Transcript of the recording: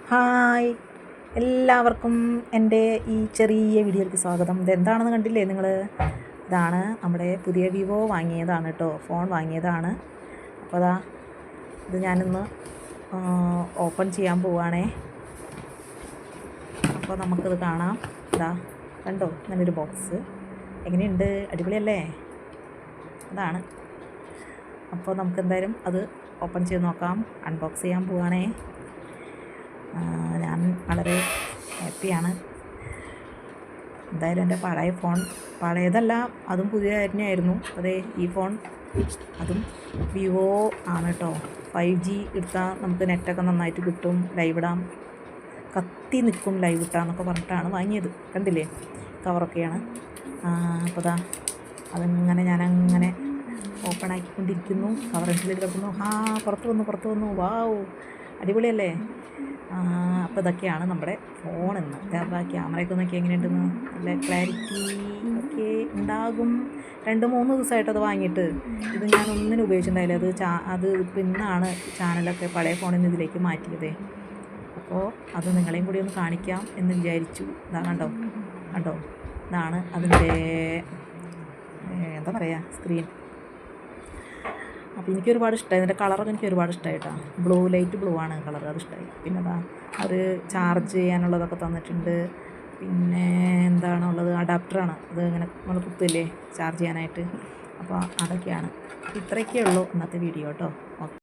Hi, എല്ലാവർക്കും എൻ്റെ ഈ ചെറിയ വീഡിയോയിലേക്ക് സ്വാഗതം. ഇതെന്താണെന്ന് കണ്ടില്ലേ നിങ്ങൾ? ഇതാണ് നമ്മുടെ പുതിയ വിവോ വാങ്ങിയതാണ് കേട്ടോ, ഫോൺ വാങ്ങിയതാണ്. അപ്പോൾ ഇത് ഞാനിന്ന് ഓപ്പൺ ചെയ്യാൻ പോവുകയാണേ. അപ്പോൾ നമുക്കിത് കാണാം. കണ്ടോ, നല്ലൊരു ബോക്സ്. എങ്ങനെയുണ്ട്? അടിപൊളിയല്ലേ? അതാണ്. അപ്പോൾ നമുക്ക് എന്തായാലും അത് ഓപ്പൺ ചെയ്ത് നോക്കാം. അൺബോക്സ് ചെയ്യാൻ പോവുകയാണേ. ഞാൻ വളരെ ഹാപ്പിയാണ്. എന്തായാലും എൻ്റെ പഴയ ഫോൺ, പഴയതല്ല, അതും പുതിയ തന്നെയായിരുന്നു. അതേ ഈ ഫോൺ, അതും വിവോ ആണ് കേട്ടോ. 5G എടുത്താൽ നമുക്ക് നെറ്റൊക്കെ നന്നായിട്ട് കിട്ടും, ലൈവ് ഇടാം, കത്തി നിൽക്കും ലൈവ് ഇട്ടാന്നൊക്കെ പറഞ്ഞിട്ടാണ് വാങ്ങിയത്. കണ്ടില്ലേ, കവറൊക്കെയാണ്. അപ്പോൾ അതങ്ങനെ ഞാനങ്ങനെ ഓപ്പൺ ആക്കിക്കൊണ്ടിരിക്കുന്നു. കവറിൽ കിടക്കുന്നു. പുറത്ത് വന്നു. വാവ്, അടിപൊളിയല്ലേ? അപ്പോൾ ഇതൊക്കെയാണ് നമ്മുടെ ഫോണെന്ന്. ക്യാമറയൊക്കെ നോക്കി എങ്ങനെയുണ്ടെന്ന്. നല്ല ക്ലാരിറ്റി ഒക്കെ ഉണ്ടാകും. 2-3 ദിവസമായിട്ട് അത് വാങ്ങിയിട്ട്. ഇത് ഞാൻ ഒന്നിനും ഉപയോഗിച്ചിട്ടുണ്ടായില്ല. അത് പിന്നാണ് ചാനലൊക്കെ പഴയ ഫോണിൽ നിന്ന് ഇതിലേക്ക് മാറ്റിയത്. അപ്പോൾ അത് നിങ്ങളെയും കൂടി ഒന്ന് കാണിക്കാം എന്ന് വിചാരിച്ചു. കണ്ടോ, ഇതാണ് അതിൻ്റെ എന്താ പറയുക, സ്ക്രീൻ. അപ്പോൾ എനിക്ക് ഒരുപാട് ഇഷ്ടമായി. ഇതിൻ്റെ കളറൊക്കെ എനിക്ക് ഒരുപാട് ഇഷ്ടമായി കേട്ടോ. ലൈറ്റ് ബ്ലൂ ആണ് കളർ, അത് ഇഷ്ടമായി. പിന്നെ ഒരു ചാർജ് ചെയ്യാനുള്ളതൊക്കെ തന്നിട്ടുണ്ട്. പിന്നെ എന്താണുള്ളത്, അഡാപ്റ്ററാണ്. അത് ഇങ്ങനെ നമ്മൾ കുത്തില്ലേ ചാർജ് ചെയ്യാനായിട്ട്. അപ്പോൾ അതൊക്കെയാണ്. ഇത്രയൊക്കെ ഉള്ളൂ ഇന്നത്തെ വീഡിയോ കേട്ടോ.